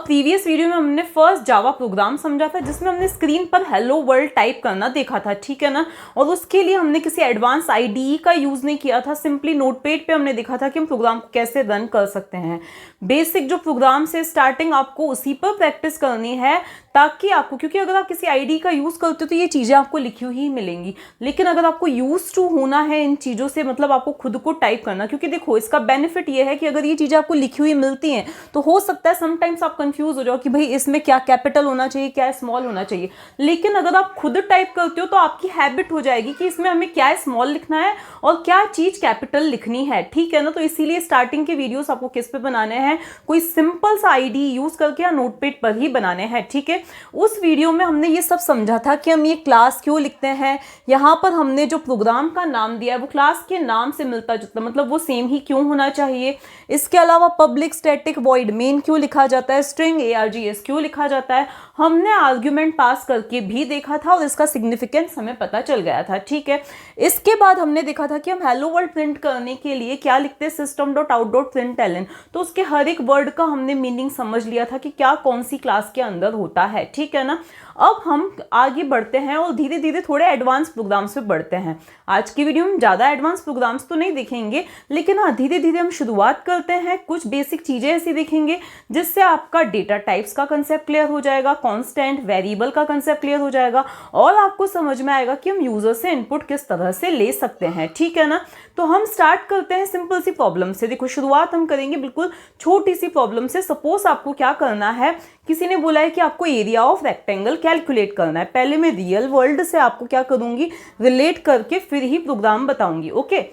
Previous video में हमने first Java program समझा था जिसमें हमने स्क्रीन पर हेलो वर्ल्ड टाइप करना देखा था, ठीक है ना। और उसके लिए हमने किसी एडवांस आईडीई का यूज नहीं किया था, सिंपली नोटपैड पे हमने देखा था कि हम प्रोग्राम को कैसे रन कर सकते हैं। बेसिक जो प्रोग्राम से स्टार्टिंग आपको उसी पर प्रैक्टिस करनी है ताकि आपको, क्योंकि अगर आप किसी आईडी का यूज करते हो तो ये चीजें आपको लिखी हुई मिलेंगी, लेकिन अगर आपको यूज टू होना है इन चीजों से, मतलब आपको खुद को टाइप करना, क्योंकि देखो इसका बेनिफिट ये है कि अगर ये चीजें आपको लिखी हुई मिलती हैं तो हो सकता है समटाइम्स आप कंफ्यूज हो जाओ कि भाई इसमें क्या कैपिटल होना चाहिए, क्या स्मॉल होना चाहिए। लेकिन अगर आप खुद टाइप करते हो तो आपकी हैबिट हो जाएगी कि इसमें हमें क्या स्मॉल लिखना है और क्या चीज कैपिटल लिखनी है, ठीक है ना। तो इसीलिए स्टार्टिंग के वीडियोस आपको किस पे बनाने हैं, कोई सिंपल सा आईडी यूज करके या नोटपैड पर ही बनाने हैं, ठीक है। उस वीडियो में हमने ये सब समझा था कि हम ये क्लास क्यों लिखते हैं, यहाँ पर हमने जो प्रोग्राम का नाम दिया है वो क्लास के नाम से मिलता जुलता, मतलब वो सेम ही क्यों होना चाहिए। इसके अलावा पब्लिक स्टैटिक वॉइड मेन क्यों लिखा जाता है, स्ट्रिंग args क्यों लिखा जाता है, हमने आर्ग्यूमेंट पास करके भी देखा था और इसका सिग्निफिकेंस हमें पता चल गया था, ठीक है। इसके बाद हमने देखा था कि हम हेलो वर्ल्ड प्रिंट करने के लिए क्या लिखते हैं, system.out.println, तो उसके हर एक वर्ड का हमने मीनिंग समझ लिया था कि क्या कौन सी क्लास के अंदर होता है, ठीक है ना। अब हम आगे बढ़ते हैं और धीरे धीरे थोड़े एडवांस प्रोग्राम्स पे बढ़ते हैं। आज की वीडियो में ज़्यादा एडवांस प्रोग्राम्स तो नहीं देखेंगे, लेकिन हाँ धीरे धीरे हम शुरुआत करते हैं, कुछ बेसिक चीज़ें ऐसी देखेंगे जिससे आपका डेटा टाइप्स का कंसेप्ट क्लियर हो जाएगा, कांस्टेंट वेरिएबल का कंसेप्ट क्लियर हो जाएगा और आपको समझ में आएगा कि हम यूजर से इनपुट किस तरह से ले सकते हैं, ठीक है ना। तो हम स्टार्ट करते हैं सिंपल सी प्रॉब्लम से। देखो शुरुआत हम करेंगे बिल्कुल छोटी सी प्रॉब्लम से। सपोज आपको क्या करना है, किसी ने बोला है कि आपको एरिया ऑफ रेक्टेंगल कैलकुलेट करना है। पहले मैं रियल वर्ल्ड से आपको क्या करूंगी, रिलेट करके फिर ही प्रोग्राम बताऊंगी, ओके।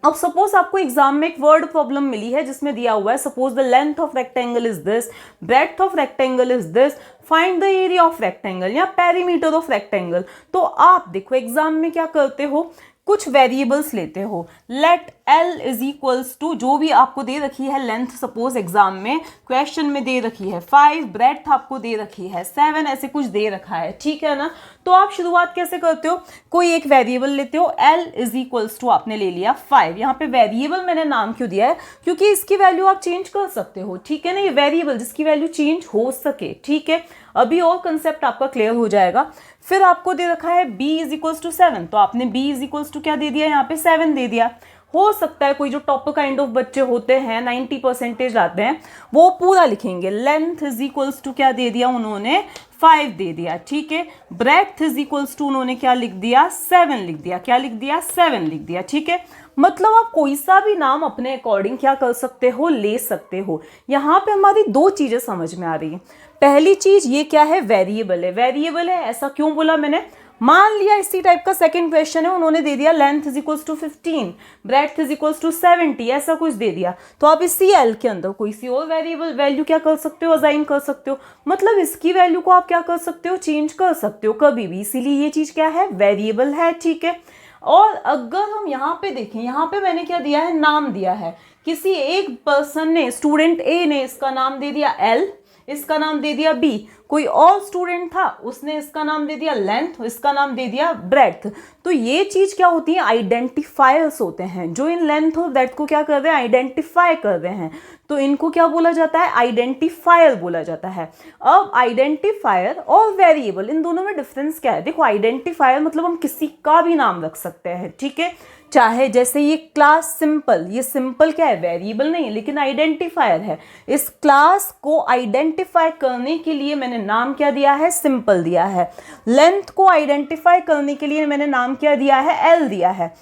अब सपोज आपको एग्जाम में एक वर्ड प्रॉब्लम मिली है जिसमें दिया हुआ है suppose the length of rectangle is this, breadth of rectangle is this, find the area of rectangle या पेरीमीटर ऑफ रेक्टेंगल। तो आप देखो एग्जाम में क्या करते हो, कुछ वेरिएबल्स लेते हो, let L is equals to जो भी आपको दे रखी है लेंथ, सपोज एग्जाम में क्वेश्चन में दे रखी है 5, ब्रेड्थ आपको दे रखी है 7, ऐसे कुछ दे रखा है, ठीक है ना। तो आप शुरुआत कैसे करते हो, कोई एक वेरिएबल लेते हो, L इज इक्वल्स टू आपने ले लिया 5। यहाँ पे वेरिएबल मैंने नाम क्यों दिया है, क्योंकि इसकी वैल्यू आप चेंज कर सकते हो, ठीक है ना। ये वेरिएबल जिसकी वैल्यू चेंज हो सके, ठीक है। अभी और कंसेप्ट आपका क्लियर हो जाएगा। फिर आपको दे रखा है b इज इक्वल्स टू 7, तो आपने b इज इक्वल्स टू क्या दे दिया, यहाँ पे 7 दे दिया। हो सकता है कोई जो टॉप काइंड ऑफ बच्चे होते हैं 90% लाते हैं वो पूरा लिखेंगे। लेंथ इज इक्वल्स टू क्या दे दिया उन्होंने, 5 दे दिया, ठीक है। ब्रेड्थ इज इक्वल्स टू उन्होंने क्या लिख दिया, 7 लिख दिया, क्या लिख दिया, 7 लिख दिया, ठीक है। मतलब आप कोई सा भी नाम अपने अकॉर्डिंग क्या कर सकते हो, ले सकते हो। यहाँ पे हमारी दो चीजें समझ में आ रही हैं। पहली चीज ये क्या है, वेरिएबल है। वेरिएबल है ऐसा क्यों बोला मैंने, मान लिया इसी टाइप का सेकंड क्वेश्चन है, उन्होंने दे दिया length is equals to 15, breadth is equals to 70, ऐसा कुछ दे दिया, तो आप इसी एल के अंदर कोई सी और वेरिएबल वैल्यू क्या कर सकते हो, असाइन कर सकते हो। मतलब इसकी वैल्यू को आप क्या कर सकते हो, चेंज कर सकते हो कभी भी, इसीलिए ये चीज क्या है, वेरिएबल है, ठीक है। और अगर हम यहाँ पे देखें, यहाँ पे मैंने क्या दिया है, नाम दिया है। किसी एक पर्सन ने, स्टूडेंट ए ने इसका नाम दे दिया एल, इसका नाम दे दिया बी, कोई और स्टूडेंट था उसने इसका नाम दे दिया लेंथ, इसका नाम दे दिया ब्रेड्थ। तो ये चीज क्या होती है, आइडेंटिफायर्स होते हैं जो इन लेंथ और ब्रेड्थ को क्या कर रहे हैं, आइडेंटिफाई कर रहे हैं। तो इनको क्या बोला जाता है, आइडेंटिफायर बोला जाता है। अब आइडेंटिफायर और वेरिएबल इन दोनों में डिफरेंस क्या है, देखो आइडेंटिफायर मतलब हम किसी का भी नाम रख सकते हैं, ठीक है। चाहे जैसे ये क्लास सिंपल, ये सिंपल क्या है, वेरिएबल नहीं है लेकिन आइडेंटिफायर है। इस क्लास को आइडेंटिफाई करने के लिए मैंने नाम क्या दिया है, सिंपल दिया है। लेंथ को आइडेंटिफाई करने के लिए मैंने नाम क्या दिया है, एल दिया है।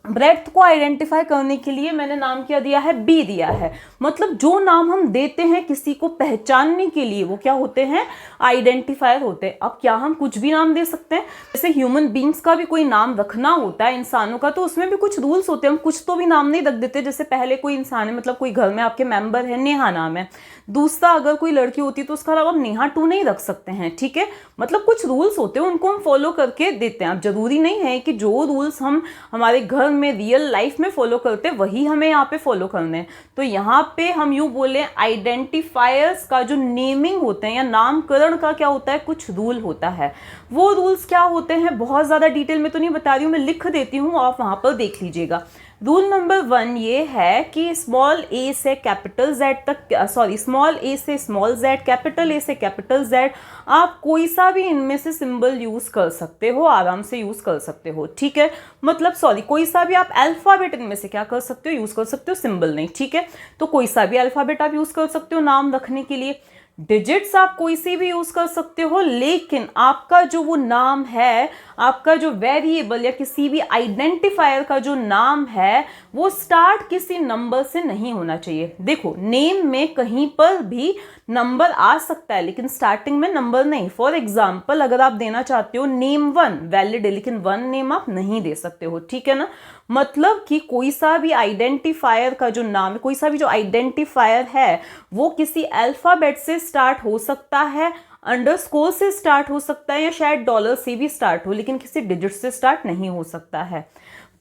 ब्रेड्थ को आइडेंटिफाई करने के लिए मैंने नाम क्या दिया है, बी दिया है। मतलब जो नाम हम देते हैं किसी को पहचानने के लिए वो क्या होते हैं, आइडेंटिफायर होते हैं। अब क्या हम कुछ भी नाम दे सकते हैं, जैसे ह्यूमन बींग्स का भी कोई नाम रखना होता है इंसानों का, तो उसमें भी कुछ रूल्स होते हैं। हम कुछ तो भी नाम नहीं रख देते, जैसे पहले कोई इंसान है, मतलब कोई घर में आपके मेंबर है, नेहा नाम है। दूसरा अगर कोई लड़की होती है तो उसका नाम आप नेहा 2 नहीं रख सकते हैं, ठीक है। मतलब कुछ रूल्स होते हैं, उनको हम फॉलो करके देते हैं। अब जरूरी नहीं है कि जो रूल्स हम हमारे घर में रियल लाइफ में फॉलो करते वही हमें यहाँ पे फॉलो करने हैं। तो यहाँ पे हम यूँ बोले आइडेंटिफायर्स का जो नेमिंग होते हैं या नामकरण का क्या होता है, कुछ रूल होता है। वो रूल्स क्या होते हैं बहुत ज़्यादा डिटेल में तो नहीं बता रही हूँ, मैं लिख देती हूँ, आप वहाँ पर देख लीजिएगा। रूल नंबर 1 ये है कि स्मॉल ए से कैपिटल जेड तक, सॉरी स्मॉल ए से स्मॉल जेड, कैपिटल ए से कैपिटल जेड, आप कोई सा भी इनमें से सिंबल यूज़ कर सकते हो, आराम से यूज़ कर सकते हो, ठीक है। मतलब सॉरी, कोई सा भी आप अल्फ़ाबेट इनमें से क्या कर सकते हो, यूज़ कर सकते हो, सिंबल नहीं, ठीक है। तो कोई सा भी अल्फ़ाबेट आप यूज़ कर सकते हो नाम रखने के लिए। डिजिट्स आप कोई सी भी यूज़ कर सकते हो, लेकिन आपका जो वो नाम है, आपका जो वेरिएबल या किसी भी आइडेंटिफायर का जो नाम है, वो स्टार्ट किसी नंबर से नहीं होना चाहिए। देखो, नेम में कहीं पर भी नंबर आ सकता है, लेकिन स्टार्टिंग में नंबर नहीं। फॉर एग्जाम्पल, अगर आप देना चाहते हो नेम 1, वैलिड है, लेकिन 1 नेम आप नहीं दे सकते हो, ठीक है ना। मतलब कि कोई सा भी आइडेंटिफायर का जो नाम है, कोई सा भी जो आइडेंटिफायर है, वो किसी अल्फाबेट से स्टार्ट हो सकता है, अंडरस्कोर से स्टार्ट हो सकता है, या शायद डॉलर से भी स्टार्ट हो, लेकिन किसी डिजिट से स्टार्ट नहीं हो सकता है।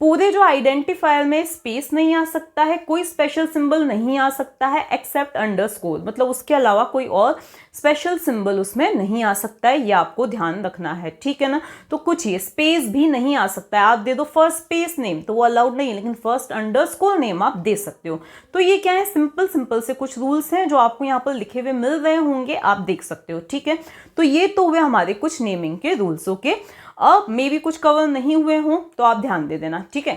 पूरे जो आइडेंटिफायर में स्पेस नहीं आ सकता है, कोई स्पेशल सिंबल नहीं आ सकता है एक्सेप्ट अंडरस्कोर, मतलब उसके अलावा कोई और स्पेशल सिंबल उसमें नहीं आ सकता है, ये आपको ध्यान रखना है, ठीक है ना। तो कुछ ये स्पेस भी नहीं आ सकता है। आप दे दो फर्स्ट स्पेस नेम तो वो अलाउड नहीं है, लेकिन फर्स्ट अंडरस्कोर नेम आप दे सकते हो। तो ये क्या है, सिंपल सिंपल से कुछ रूल्स हैं जो आपको यहाँ पर लिखे हुए मिल रहे होंगे, आप देख सकते हो, ठीक है। तो ये तो हुए हमारे कुछ नेमिंग के रूल्स, ओके। अब मे भी कुछ कवर नहीं हुए हों तो आप ध्यान दे देना, ठीक है।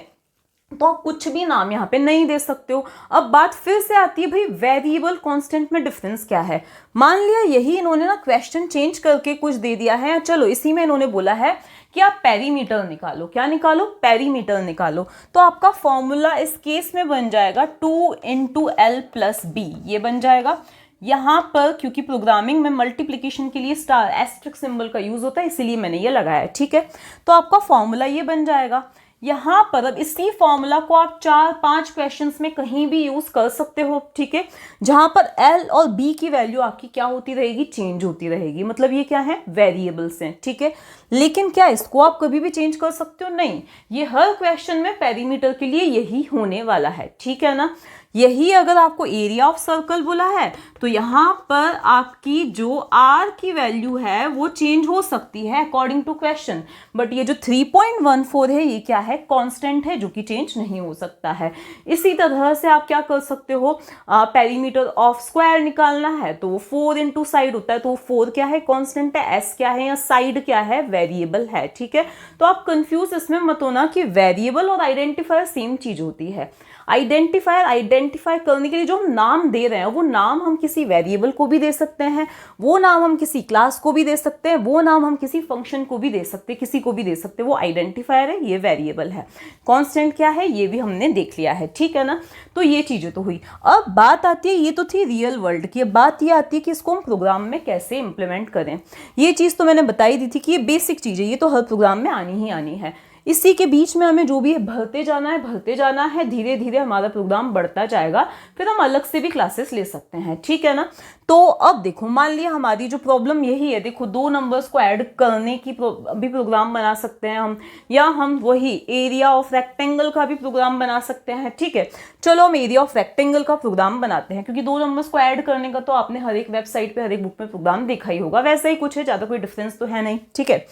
तो आप कुछ भी नाम यहाँ पे नहीं दे सकते हो। अब बात फिर से आती है, भाई वेरिएबल कांस्टेंट में डिफरेंस क्या है। मान लिया यही इन्होंने ना क्वेश्चन चेंज करके कुछ दे दिया है, चलो इसी में इन्होंने बोला है कि आप पेरीमीटर निकालो। क्या निकालो, पेरीमीटर निकालो। तो आपका फॉर्मूला इस केस में बन जाएगा 2 × L + B, ये बन जाएगा। यहाँ पर क्योंकि प्रोग्रामिंग में मल्टीप्लिकेशन के लिए स्टार एस्ट्रिक सिंबल का यूज होता है, इसीलिए मैंने ये लगाया है, ठीक है। तो आपका फॉर्मूला ये बन जाएगा। यहाँ पर अब इसी फॉर्मूला को आप 4-5 क्वेश्चंस में कहीं भी यूज कर सकते हो, ठीक है, जहां पर L और B की वैल्यू आपकी क्या होती रहेगी, चेंज होती रहेगी। मतलब ये क्या है, वेरिएबल्स हैं, ठीक है। लेकिन क्या इसको आप कभी भी चेंज कर सकते हो, नहीं। ये हर क्वेश्चन में पेरीमीटर के लिए यही होने वाला है, ठीक है ना। यही अगर आपको एरिया ऑफ सर्कल बोला है तो यहाँ पर आपकी जो R की वैल्यू है वो चेंज हो सकती है अकॉर्डिंग टू क्वेश्चन, बट ये जो 3.14 है ये क्या है, कांस्टेंट है, जो कि चेंज नहीं हो सकता है। इसी तरह से आप क्या कर सकते हो, पेरीमीटर ऑफ स्क्वायर निकालना है तो वो 4 × साइड होता है, तो 4 क्या है, कांस्टेंट है, S क्या है या साइड क्या है, वेरिएबल है, ठीक है। तो आप कंफ्यूज इसमें मत होना कि वेरिएबल और आइडेंटिफायर सेम चीज होती है। आइडेंटिफायर आइडेंटिफाई करने के लिए जो हम नाम दे रहे हैं, वो नाम हम किसी वेरिएबल को भी दे सकते हैं, वो नाम हम किसी क्लास को भी दे सकते हैं, वो नाम हम किसी फंक्शन को भी दे सकते हैं, किसी को भी दे सकते हैं। वो आइडेंटिफायर है, ये वेरिएबल है। कांस्टेंट क्या है ये भी हमने देख लिया है, ठीक है ना। तो ये चीजें तो हुई। अब बात आती है, ये तो थी रियल वर्ल्ड की, अब बात ये आती है कि इसको हम प्रोग्राम में कैसे इंप्लीमेंट करें। ये चीज तो मैंने बताई दी थी कि ये बेसिक चीज है, ये तो हर प्रोग्राम में आनी ही आनी है। इसी के बीच में हमें जो भी है भरते जाना है, धीरे धीरे हमारा प्रोग्राम बढ़ता जाएगा, फिर हम अलग से भी क्लासेस ले सकते हैं, ठीक है ना। तो अब देखो, मान लिया हमारी जो प्रॉब्लम यही है, देखो 2 नंबर्स को ऐड करने की भी प्रोग्राम बना सकते हैं हम, या हम वही एरिया ऑफ रेक्टेंगल का भी प्रोग्राम बना सकते हैं, ठीक है। चलो हम एरिया ऑफ रेक्टेंगल का प्रोग्राम बनाते हैं, क्योंकि 2 नंबर्स को ऐड करने का तो आपने हर एक वेबसाइट पे, हर एक बुक में प्रोग्राम देखा ही होगा, वैसा ही कुछ है, ज्यादा कोई डिफरेंस तो है नहीं, ठीक है।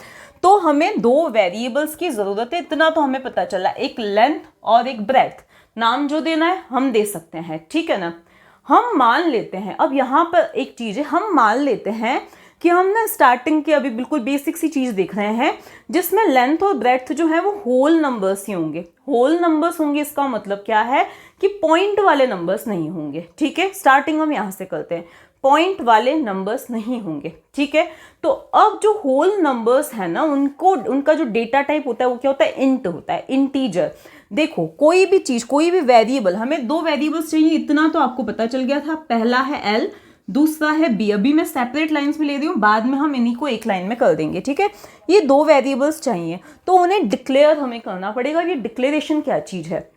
तो हमें 2 वेरिएबल्स की जरूरत है, इतना तो हमें पता चला, एक लेंथ और एक ब्रेथ। नाम जो देना है हम दे सकते हैं, ठीक है ना। हम मान लेते हैं, अब यहाँ पर एक चीज है, हम मान लेते हैं कि हम ना स्टार्टिंग की अभी बिल्कुल बेसिक सी चीज देख रहे हैं, जिसमें लेंथ और ब्रेथ जो है वो होल नंबर्स ही होंगे। होल नंबर्स होंगे, इसका मतलब क्या है कि पॉइंट वाले नंबर्स नहीं होंगे, ठीक है। स्टार्टिंग हम यहाँ से करते हैं, पॉइंट वाले नंबर्स नहीं होंगे, ठीक है। तो अब जो होल नंबर्स है ना, उनका जो डेटा टाइप होता है वो क्या होता है, इंट होता है, इंटीजर। देखो कोई भी चीज, कोई भी वेरिएबल, हमें 2 वेरिएबल्स चाहिए, इतना तो आपको पता चल गया था। पहला है L, दूसरा है B। अभी मैं सेपरेट लाइंस में ले रही हूँ, बाद में हम इन्हीं को एक लाइन में कर देंगे, ठीक है। ये 2 वेरिएबल्स चाहिए, तो उन्हें डिक्लेयर हमें करना पड़ेगा। ये डिक्लेरेशन क्या चीज है,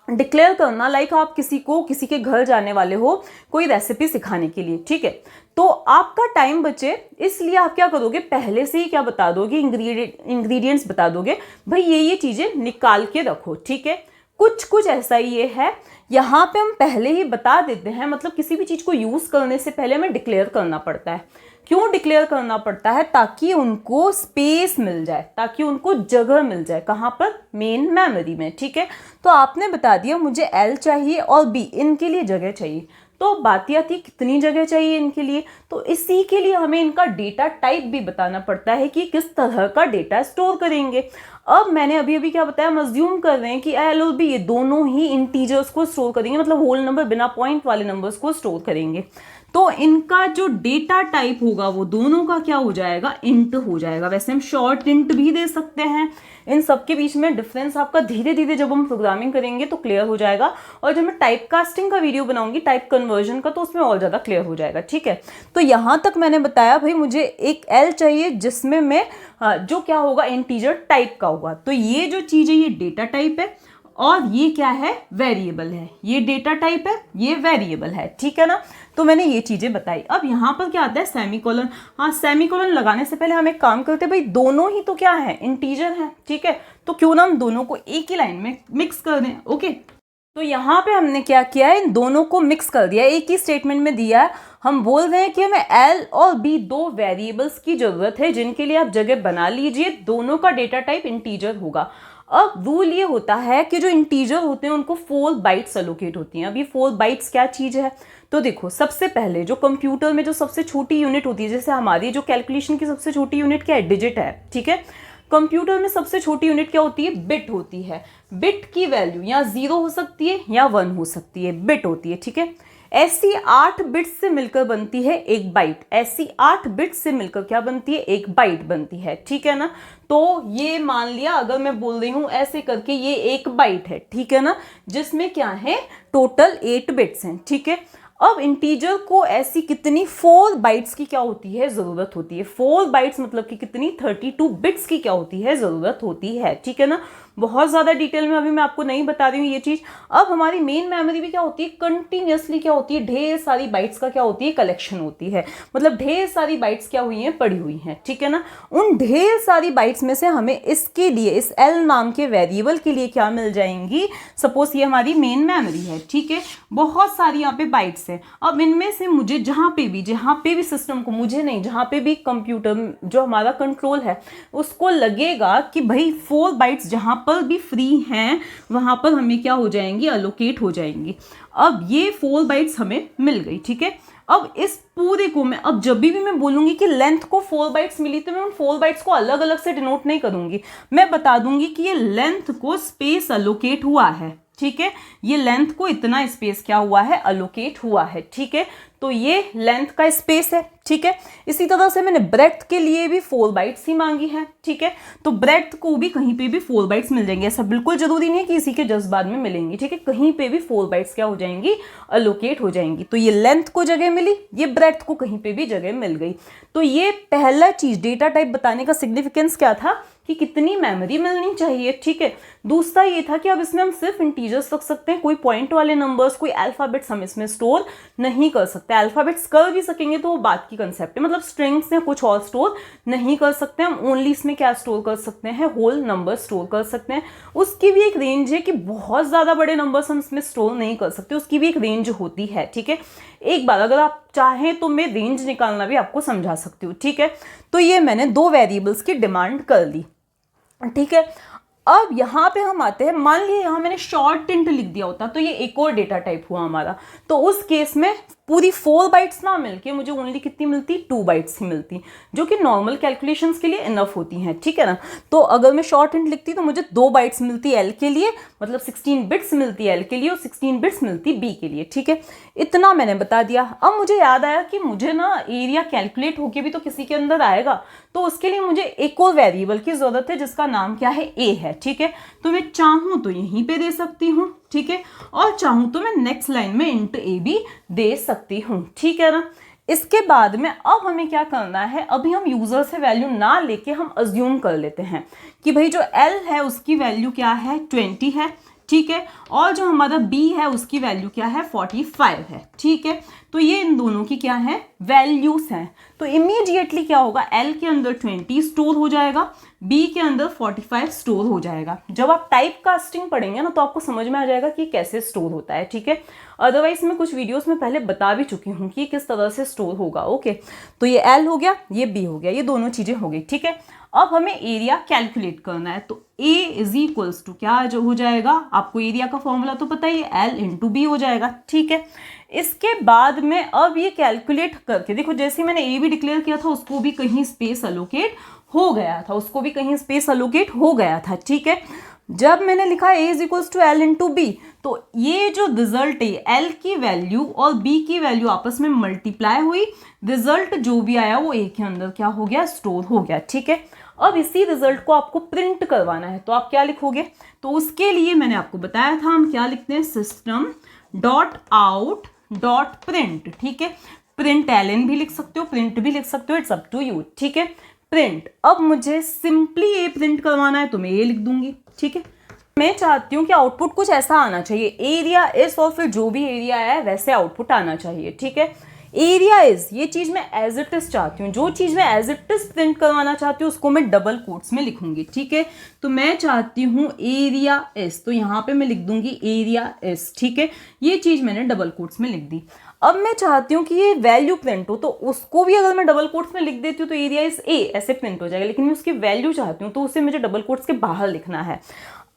डिक्लेयर करना, लाइक आप किसी के घर जाने वाले हो कोई रेसिपी सिखाने के लिए, ठीक है। तो आपका टाइम बचे, इसलिए आप क्या करोगे, पहले से ही क्या बता दोगे, इंग्रेडिएंट्स बता दोगे, भाई ये चीजें निकाल के रखो, ठीक है। कुछ ऐसा ही ये है, यहाँ पे हम पहले ही बता देते हैं, मतलब किसी भी चीज को यूज करने से पहले हमें डिक्लेयर करना पड़ता है। क्यों डिक्लेयर करना पड़ता है? ताकि उनको स्पेस मिल जाए, ताकि उनको जगह मिल जाए। कहाँ पर? मेन मेमोरी में। ठीक है, तो आपने बता दिया मुझे L चाहिए और B, इनके लिए जगह चाहिए। तो बात यह थी कितनी जगह चाहिए इनके लिए, तो इसी के लिए हमें इनका डेटा टाइप भी बताना पड़ता है कि किस तरह का डेटा स्टोर करेंगे। अब मैंने अभी अभी क्या बताया, हम अज्यूम कर रहे हैं कि L और B ये दोनों ही इंटीजर्स को स्टोर करेंगे, मतलब होल नंबर बिना पॉइंट वाले नंबर्स को स्टोर करेंगे। तो इनका जो डेटा टाइप होगा वो दोनों का क्या हो जाएगा? इंट हो जाएगा। वैसे हम शॉर्ट इंट भी दे सकते हैं। इन सब के बीच में डिफरेंस आपका धीरे धीरे जब हम प्रोग्रामिंग करेंगे तो क्लियर हो जाएगा, और जब मैं टाइप कास्टिंग का वीडियो बनाऊंगी, टाइप कन्वर्जन का, तो उसमें और ज़्यादा क्लियर हो जाएगा। ठीक है, तो यहाँ तक मैंने बताया भाई मुझे एक L चाहिए जिसमें मैं जो क्या होगा, इंटीजर टाइप का होगा। तो ये जो चीज़ है ये डेटा टाइप है, और ये क्या है? वेरिएबल है। ये डेटा टाइप है, ये वेरिएबल है। ठीक है ना, तो मैंने ये चीजें बताई। अब यहाँ पर क्या आता है? सेमीकोलन। हाँ, सेमीकोलन लगाने से पहले हम एक काम करते हैं, भाई दोनों ही तो क्या है? इंटीजर है। ठीक है, तो क्यों ना हम दोनों को एक ही लाइन में मिक्स कर दें। ओके, तो यहाँ पे हमने क्या किया है? इन दोनों को मिक्स कर दिया, एक ही स्टेटमेंट में दिया है। हम बोल रहे हैं कि हमें L और B दो वेरिएबल्स की जरूरत है जिनके लिए आप जगह बना लीजिए, दोनों का डेटा टाइप इंटीजर होगा। अब रूल ये होता है कि जो इंटीजर होते हैं उनको 4 बाइट्स एलोकेट होती हैं। अब ये 4 बाइट्स क्या चीज़ है? तो देखो, सबसे पहले जो कंप्यूटर में जो सबसे छोटी यूनिट होती है, जैसे हमारी जो कैलकुलेशन की सबसे छोटी यूनिट क्या है? डिजिट है। ठीक है, कंप्यूटर में सबसे छोटी यूनिट क्या होती है? बिट होती है। बिट की वैल्यू या 0 हो सकती है या 1 हो सकती है, बिट होती है। ठीक है, ऐसी 8 बिट्स से मिलकर बनती है एक बाइट। ऐसी 8 बिट्स से मिलकर क्या बनती है? एक बाइट बनती है। ठीक है ना, तो ये मान लिया, अगर मैं बोल रही हूं ऐसे करके, ये एक बाइट है। ठीक है ना, जिसमें क्या है? टोटल 8 बिट्स हैं। ठीक है, अब इंटीजर को ऐसी कितनी 4 बाइट्स की क्या होती है? जरूरत होती है। 4 बाइट्स मतलब कि कितनी? 32 बिट्स की क्या होती है? जरूरत होती है। ठीक है ना, बहुत ज़्यादा डिटेल में अभी मैं आपको नहीं बता रही हूँ ये चीज़। अब हमारी मेन मेमोरी भी क्या होती है? कंटिन्यूसली क्या होती है? ढेर सारी बाइट्स का क्या होती है? कलेक्शन होती है। मतलब ढेर सारी बाइट्स क्या हुई हैं? पड़ी हुई हैं। ठीक है ना, उन ढेर सारी बाइट्स में से हमें इसके लिए, इस L नाम के वेरिएबल के लिए क्या मिल जाएंगी? सपोज ये हमारी मेन मेमोरी है। ठीक है, बहुत सारी यहाँ पे बाइट्स है। अब इनमें से मुझे जहाँ पे भी सिस्टम को, मुझे नहीं, जहाँ पे भी कंप्यूटर जो हमारा कंट्रोल है उसको लगेगा कि भाई 4 बाइट्स जहाँ पर भी फ्री हैं वहां पर हमें क्या हो जाएंगी? अलोकेट हो जाएंगी। अब ये 4 बाइट्स हमें मिल गई। ठीक है, अब इस पूरे को मैं, अब जब भी मैं बोलूंगी कि लेंथ को 4 बाइट्स मिली, तो मैं उन 4 बाइट्स को अलग अलग से डिनोट नहीं करूंगी। मैं बता दूंगी कि ये लेंथ को स्पेस अलोकेट हुआ है। ठीक है, ये लेंथ को इतना स्पेस क्या हुआ है? अलोकेट हुआ है। ठीक है, तो ये लेंथ का स्पेस है। ठीक है, इसी तरह से मैंने ब्रेड्थ के लिए भी 4 बाइट्स ही मांगी है। ठीक है, तो ब्रेड्थ को भी कहीं पे भी 4 बाइट्स मिल जाएंगे। ऐसा बिल्कुल जरूरी नहीं है कि इसी के जस्ट बाद में मिलेंगी। ठीक है, कहीं पे भी 4 बाइट्स क्या हो जाएंगी? अलोकेट हो जाएंगी। तो ये लेंथ को जगह मिली, ये ब्रेड्थ को कहीं पे भी जगह मिल गई। तो ये पहला चीज, डेटा टाइप बताने का सिग्निफिकेंस क्या था? कि कितनी मेमोरी मिलनी चाहिए। ठीक है, दूसरा ये था कि अब इसमें हम सिर्फ इंटीजर्स रख सकते हैं, कोई पॉइंट वाले नंबर्स, कोई अल्फाबेट्स हम इसमें स्टोर नहीं कर सकते। अल्फाबेट्स कर भी सकेंगे तो वो बात की कंसेप्ट है, मतलब स्ट्रिंग्स या कुछ और स्टोर नहीं कर सकते हम। ओनली इसमें क्या स्टोर कर सकते हैं? होल नंबर स्टोर कर सकते हैं। उसकी भी एक रेंज है कि बहुत ज़्यादा बड़े नंबर्स हम इसमें स्टोर नहीं कर सकते, उसकी भी एक रेंज होती है। ठीक है, एक बार अगर आप चाहें तो मैं रेंज निकालना भी आपको समझा सकती हूँ। ठीक है, तो ये मैंने 2 वेरिएबल्स की डिमांड कर ली। ठीक है, अब यहाँ पे हम आते हैं, मान लीजिए यहाँ मैंने शॉर्ट इंट लिख दिया होता तो ये एक और डेटा टाइप हुआ हमारा। तो उस केस में पूरी 4 बाइट्स ना मिलके मुझे ओनली कितनी मिलती? 2 बाइट्स ही मिलती, जो कि नॉर्मल कैलकुलेशंस के लिए इनफ होती हैं। ठीक है ना, तो अगर मैं शॉर्ट इंट लिखती तो मुझे 2 बाइट्स मिलती L के लिए, मतलब 16 बिट्स मिलती L के लिए और 16 बिट्स मिलती B के लिए। ठीक है, इतना मैंने बता दिया। अब मुझे याद आया कि मुझे ना एरिया कैलकुलेट होके भी तो किसी के अंदर आएगा, तो उसके लिए मुझे एक और वेरिएबल की जरूरत है जिसका नाम क्या है? A है। ठीक है, तो मैं चाहूँ तो यहीं पे दे सकती हूँ। ठीक है, और चाहूँ तो मैं नेक्स्ट लाइन में इंट A भी दे सकती हूँ। ठीक है ना, इसके बाद में अब हमें क्या करना है? अभी हम यूजर से वैल्यू ना लेके हम अज्यूम कर लेते हैं कि भाई जो L है उसकी वैल्यू क्या है? 20 है। ठीक है, और जो हमारा B है उसकी वैल्यू क्या है? 45 है। ठीक है, तो ये इन दोनों की क्या है? वैल्यूज हैं। तो इमीडिएटली क्या होगा? L के अंदर 20 स्टोर हो जाएगा, B के अंदर 45 स्टोर हो जाएगा। जब आप टाइप कास्टिंग पढ़ेंगे ना तो आपको समझ में आ जाएगा कि कैसे स्टोर होता है। ठीक है, अदरवाइज मैं कुछ वीडियोस में पहले बता भी चुकी हूँ कि ये किस तरह से स्टोर होगा। ओके, तो ये L हो गया, ये B हो गया, ये दोनों चीज़ें हो गई। ठीक है, अब हमें एरिया कैलकुलेट करना है, तो A इज इक्वल्स टू क्या जो हो जाएगा, आपको एरिया का फॉर्मूला तो पता ही है, L इंटू B हो जाएगा। ठीक है, इसके बाद में अब ये कैलकुलेट करके देखो, जैसे मैंने A भी डिक्लेयर किया था उसको भी कहीं स्पेस अलोकेट हो गया था, उसको भी कहीं स्पेस अलोकेट हो गया था। ठीक है, जब मैंने लिखा A is equals to L into B, तो ये जो रिजल्ट है L की वैल्यू और B की वैल्यू आपस में मल्टीप्लाई हुई, रिजल्ट जो भी आया वो A के अंदर क्या हो गया, स्टोर हो गया। ठीक है, अब इसी रिजल्ट को आपको प्रिंट करवाना है, तो आप क्या लिखोगे, तो उसके लिए मैंने आपको बताया था हम क्या लिखते हैं, system dot out dot print. ठीक है, प्रिंट ln भी लिख सकते हो, प्रिंट भी लिख सकते हो, इट्स अप टू यू। ठीक है, प्रिंट, अब मुझे सिंपली ए प्रिंट करवाना है तो मैं ए लिख दूंगी। ठीक है, मैं चाहती हूँ कि आउटपुट कुछ ऐसा आना चाहिए, एरिया इज और फिर जो भी एरिया है वैसे आउटपुट आना चाहिए। ठीक है, एरिया इज, ये चीज मैं एज इट इज चाहती हूँ, जो चीज मैं एज इट इज प्रिंट करवाना चाहती हूँ उसको मैं डबल कोट्स में लिखूंगी। ठीक है, तो मैं चाहती हूँ एरिया इज, तो यहाँ पे मैं लिख दूंगी एरिया इज। ठीक है, ये चीज मैंने डबल कोट्स में लिख दी। अब मैं चाहती हूँ कि ये वैल्यू प्रिंट हो, तो उसको भी अगर मैं डबल कोट्स में लिख देती हूँ तो एरिया इज ए ऐसे प्रिंट हो जाएगा, लेकिन मैं उसकी वैल्यू चाहती हूँ तो उसे मुझे डबल कोट्स के बाहर लिखना है।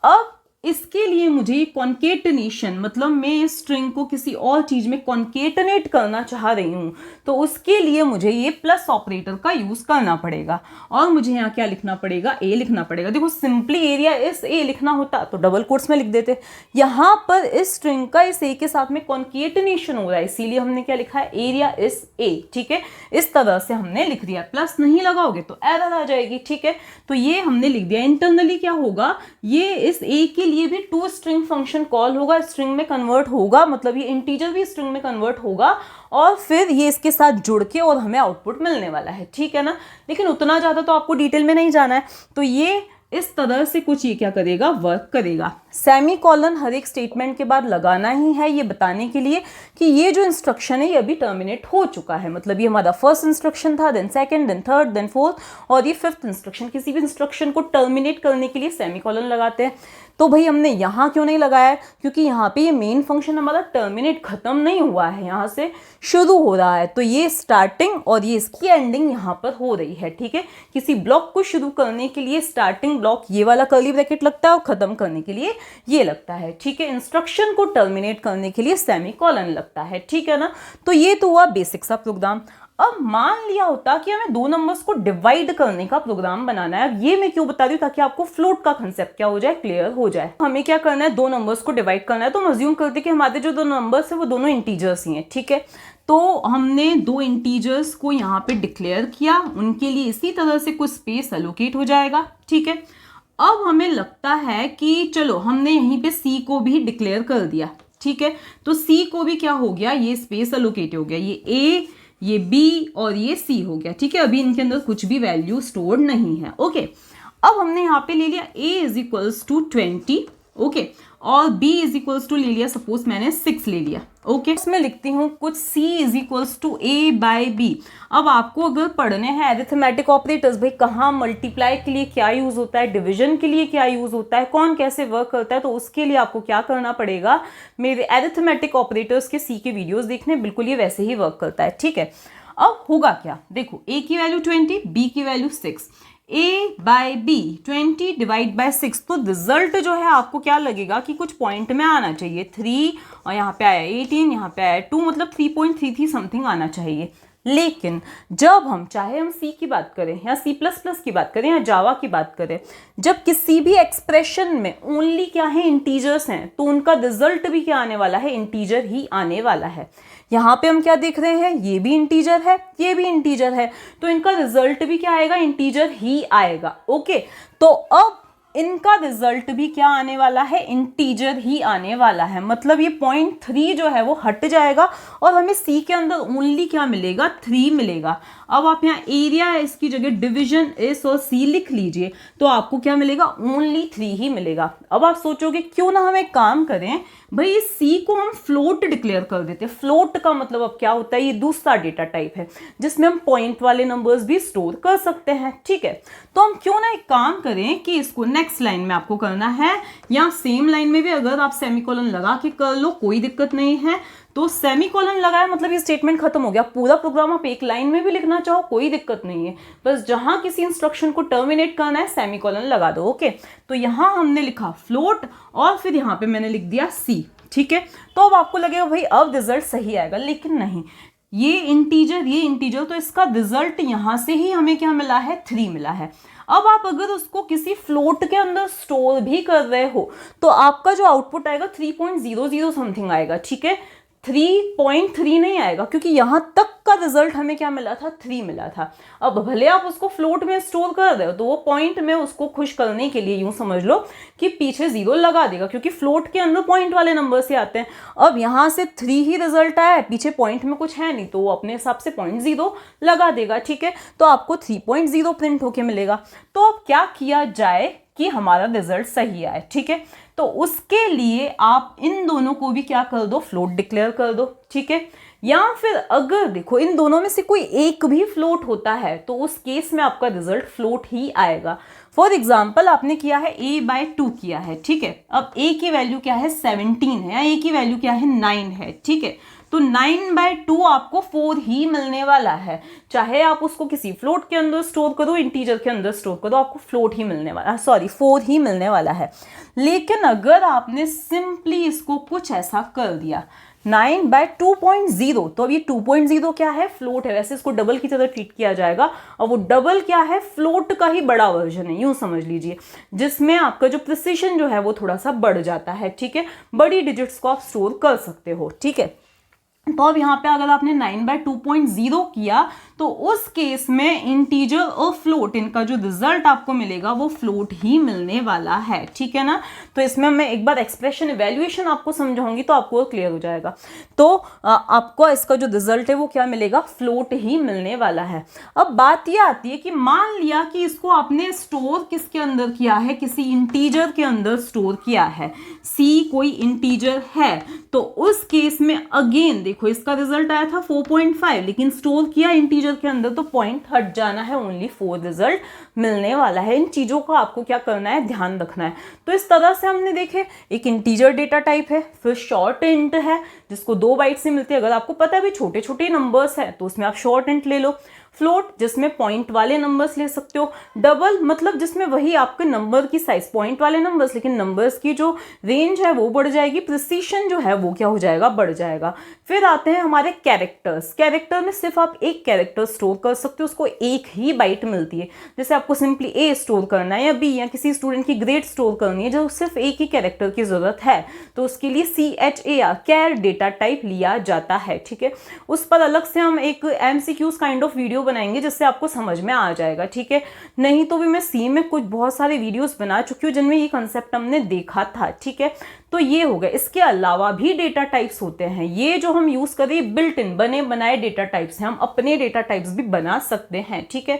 अब इसके लिए मुझे कॉन्केटनेशन, मतलब मैं इस स्ट्रिंग को किसी और चीज में कॉन्केटनेट करना चाह रही हूँ, तो उसके लिए मुझे ये प्लस ऑपरेटर का यूज करना पड़ेगा और मुझे यहाँ क्या लिखना पड़ेगा, ए लिखना पड़ेगा। देखो सिंपली एरिया इस ए लिखना होता तो डबल कोट्स में लिख देते, यहाँ पर इस स्ट्रिंग का इस ए के साथ में कॉन्केटनेशन हो रहा है, इसीलिए हमने क्या लिखा है, एरिया इस ए। ठीक है, इस तरह से हमने लिख दिया, प्लस नहीं लगाओगे तो एरर आ जाएगी। ठीक है, तो ये हमने लिख दिया। इंटरनली क्या होगा, ये इस ए के लिए भी टू स्ट्रिंग फंक्शन कॉल होगा, स्ट्रिंग में कन्वर्ट होगा, मतलब ये इंटीजर भी स्ट्रिंग में कन्वर्ट होगा और फिर ये इसके साथ जुड़ के और हमें आउटपुट मिलने वाला है। ठीक है ना, लेकिन उतना ज़्यादा तो आपको डिटेल में नहीं जाना है, तो ये इस तरह से कुछ ये क्या करेगा, वर्क करेगा। सेमी कॉलन हर एक स्टेटमेंट के बाद लगाना ही है, ये बताने के लिए कि ये जो इंस्ट्रक्शन है ये अभी टर्मिनेट हो चुका है, मतलब ये हमारा फर्स्ट इंस्ट्रक्शन था, then second, then third, then fourth और ये फिफ्थ इंस्ट्रक्शन। किसी भी इंस्ट्रक्शन को टर्मिनेट करने के लिए सेमी कॉलन लगाते हैं, तो भाई हमने यहाँ क्यों नहीं लगाया है, क्योंकि यहाँ पे ये मेन फंक्शन हमारा टर्मिनेट खत्म नहीं हुआ है, यहाँ से शुरू हो रहा है, तो ये स्टार्टिंग और ये इसकी एंडिंग यहाँ पर हो रही है। ठीक है, किसी ब्लॉक को शुरू करने के लिए स्टार्टिंग ब्लॉक ये वाला कर्ली ब्रैकेट लगता है और खत्म करने के लिए ये लगता है। ठीक है, इंस्ट्रक्शन को टर्मिनेट करने के लिए सेमी कॉलन लगता है। ठीक है ना, तो ये तो हुआ बेसिक सा प्रोग्राम। अब मान लिया होता कि हमें दो नंबर्स को डिवाइड करने का प्रोग्राम बनाना है। अब ये मैं क्यों बता रही हूँ, ताकि आपको फ्लोट का कंसेप्ट क्या हो जाए, क्लियर हो जाए। हमें क्या करना है, दो नंबर्स को डिवाइड करना है, तो हम अज्यूम करते कि हमारे जो दो नंबर्स है वो दोनों इंटीजर्स ही हैं। ठीक है, तो हमने दो इंटीजर्स को यहाँ पे डिक्लेयर किया, उनके लिए इसी तरह से कुछ स्पेस एलोकेट हो जाएगा। ठीक है, अब हमें लगता है कि चलो हमने यहीं पे सी को भी डिक्लेयर कर दिया। ठीक है, तो सी को भी क्या हो गया, ये स्पेस एलोकेट हो गया, ये ए, ये बी और ये सी हो गया। ठीक है, अभी इनके अंदर कुछ भी वैल्यू स्टोर्ड नहीं है। ओके, अब हमने यहाँ पे ले लिया a is equals to 20। Okay, और b इज इक्वल्स टू ले लिया, सपोज मैंने 6 ले लिया। ओके, इसमें लिखती हूँ कुछ c is equals to a by b। अब आपको अगर पढ़ने हैं एरिथमेटिक ऑपरेटर्स, भाई कहाँ मल्टीप्लाई के लिए क्या यूज होता है, डिवीजन के लिए क्या यूज होता है, कौन कैसे वर्क करता है, तो उसके लिए आपको क्या करना पड़ेगा, मेरे एरिथमेटिक ऑपरेटर्स के c के वीडियोज देखने, बिल्कुल ये वैसे ही वर्क करता है। ठीक है, अब होगा क्या, देखो a की वैल्यू 20, b की value 6, a by b 20 divide by 6, तो रिजल्ट जो है आपको क्या लगेगा कि कुछ पॉइंट में आना चाहिए 3 और यहाँ पे आया 18, यहाँ पे आया 2, मतलब 3.33 समथिंग आना चाहिए। लेकिन जब हम चाहे हम C की बात करें या C++ की बात करें या जावा की बात करें, जब किसी भी एक्सप्रेशन में ओनली क्या है, इंटीजर्स हैं, तो उनका रिजल्ट भी क्या आने वाला है, इंटीजर ही आने वाला है। यहाँ पे हम क्या देख रहे हैं, ये भी इंटीजर है, ये भी इंटीजर है, तो इनका रिजल्ट भी क्या आएगा, इंटीजर ही आएगा। ओके, तो अब इनका रिजल्ट भी क्या आने वाला है, इंटीजर ही आने वाला है, मतलब ये 0.3 जो है वो हट जाएगा और हमें सी के अंदर ओनली क्या मिलेगा, 3 मिलेगा। अब आप यहाँ एरिया है इसकी जगह डिवीजन एस और सी लिख लीजिए, तो आपको क्या मिलेगा, ओनली 3 ही मिलेगा। अब आप सोचोगे क्यों ना हम एक काम करें, भाई इस सी को हम फ्लोट डिक्लेयर कर देते। फ्लोट का मतलब अब क्या होता है, ये दूसरा डेटा टाइप है जिसमें हम पॉइंट वाले नंबर्स भी स्टोर कर सकते हैं। ठीक है, तो हम क्यों ना एक काम करें कि इसको नेक्स्ट नेक्स्ट लाइन में आपको करना है, या सेम लाइन में भी अगर आप सेमीकोलन लगा के कर लो कोई दिक्कत नहीं है। तो सेमीकोलन लगाया मतलब ये स्टेटमेंट खत्म हो गया। पूरा प्रोग्राम आप एक लाइन में भी लिखना चाहो कोई दिक्कत नहीं है, बस जहां किसी इंस्ट्रक्शन को टर्मिनेट करना है सेमीकोलन लगा दो। ओके, तो यहां हमने लिखा फ्लोट और फिर यहां पे मैंने लिख दिया सी। ठीक है, तो अब आपको लगेगा भाई अब रिजल्ट सही आएगा, लेकिन नहीं, ये इंटीजर तो इसका रिजल्ट यहां से ही हमें क्या मिला है, 3 मिला है। अब आप अगर उसको किसी फ्लोट के अंदर स्टोर भी कर रहे हो तो आपका जो आउटपुट आएगा 3.00 समथिंग आएगा। ठीक है, 3.3 नहीं आएगा, क्योंकि यहां तक का रिजल्ट हमें क्या मिला था, 3 मिला था। अब भले आप उसको फ्लोट में स्टोर कर रहे हो तो वो पॉइंट में उसको खुश करने के लिए यूं समझ लो कि पीछे 0 लगा देगा, क्योंकि फ्लोट के अंदर पॉइंट वाले नंबर से आते हैं। अब यहां से 3 ही रिजल्ट आया है, पीछे पॉइंट में कुछ है नहीं, तो वो अपने हिसाब से 0.0 लगा देगा। ठीक है, तो आपको 3.0 प्रिंट होके मिलेगा। तो अब क्या किया जाए कि हमारा रिजल्ट सही आए। ठीक है, तो उसके लिए आप इन दोनों को भी क्या कर दो, फ्लोट डिक्लेयर कर दो। ठीक है, या फिर अगर देखो इन दोनों में से कोई एक भी फ्लोट होता है तो उस केस में आपका रिजल्ट फ्लोट ही आएगा। फॉर एग्जाम्पल आपने किया है a/2 किया है। ठीक है, अब a की वैल्यू क्या है, 17 है, या a की वैल्यू क्या है, 9 है। ठीक है, तो 9/2 आपको 4 ही मिलने वाला है। चाहे आप उसको किसी फ्लोट के अंदर स्टोर करो, इंटीजर के अंदर स्टोर करो, आपको फ्लोट ही मिलने वाला, सॉरी 4 ही मिलने वाला है। लेकिन अगर आपने सिंपली इसको कुछ ऐसा कर दिया 9/2.0, तो अब ये 2.0 क्या है, फ्लोट है। वैसे इसको डबल की तरह ट्रीट किया जाएगा, और वो डबल क्या है, फ्लोट का ही बड़ा वर्जन है, यूं समझ लीजिए, जिसमें आपका जो प्रिसिशन जो है वो थोड़ा सा बढ़ जाता है। ठीक है, बड़ी डिजिट्स को आप स्टोर कर सकते हो। ठीक है, तो अब यहाँ पे अगर आपने 9/2.0 किया तो उस केस में इंटीजर और फ्लोट, इनका जो रिजल्ट आपको मिलेगा वो फ्लोट ही मिलने वाला है। ठीक है ना, तो इसमें मैं एक बार एक्सप्रेशन इवैल्यूएशन आपको समझाऊंगी तो आपको क्लियर हो जाएगा। तो आपको इसका जो रिजल्ट है वो क्या मिलेगा, फ्लोट ही मिलने वाला है। अब बात ये आती है कि मान लिया कि इसको आपने स्टोर किसके अंदर किया है, किसी इंटीजर के अंदर स्टोर किया है, सी कोई इंटीजर है, तो उस केस में अगेन देखो इसका रिजल्ट आया था 4.5, लेकिन स्टोर किया इंटीजर के अंदर तो पॉइंट हट जाना है, ओनली 4 रिजल्ट मिलने वाला है। इन चीजों का आपको क्या करना है, ध्यान रखना है। तो इस तरह से हमने देखे, एक इंटीजर डेटा टाइप है, फिर शॉर्ट इंट है जिसको 2 बाइट से मिलती है। अगर आपको पता है भी छोटे छोटे नंबर्स है तो उसमें आप शॉर्ट इंट ले लो। फ्लोट जिसमें पॉइंट वाले नंबर्स ले सकते हो। डबल मतलब जिसमें वही आपके नंबर की साइज, पॉइंट वाले नंबर्स, लेकिन नंबर्स की जो रेंज है वो बढ़ जाएगी, प्रिसिशन जो है वो क्या हो जाएगा, बढ़ जाएगा। फिर आते हैं हमारे कैरेक्टर्स। कैरेक्टर में सिर्फ आप एक कैरेक्टर स्टोर कर सकते हो, उसको एक ही बाइट मिलती है। जैसे आपको सिंपली ए स्टोर करना है या बी, या किसी स्टूडेंट की ग्रेड स्टोर करनी है जो सिर्फ एक ही कैरेक्टर की जरूरत है, तो उसके लिए CHAR कैर डेटा टाइप लिया जाता है। ठीक है, उस पर अलग से हम एक MCQs काइंड ऑफ वीडियो बनाएंगे जिससे आपको समझ में आ जाएगा। ठीक है, नहीं तो भी मैं सी में कुछ बहुत सारे वीडियोस बना चुकी हूँ जिनमें ये कंसेप्ट हमने देखा था। ठीक है, तो ये हो गया। इसके अलावा भी डेटा टाइप्स होते हैं, ये जो हम यूज करें बिल्ट इन बने बनाए डेटा टाइप्स हैं, हम अपने डेटा टाइप्स भी बना सकते हैं। ठीक है,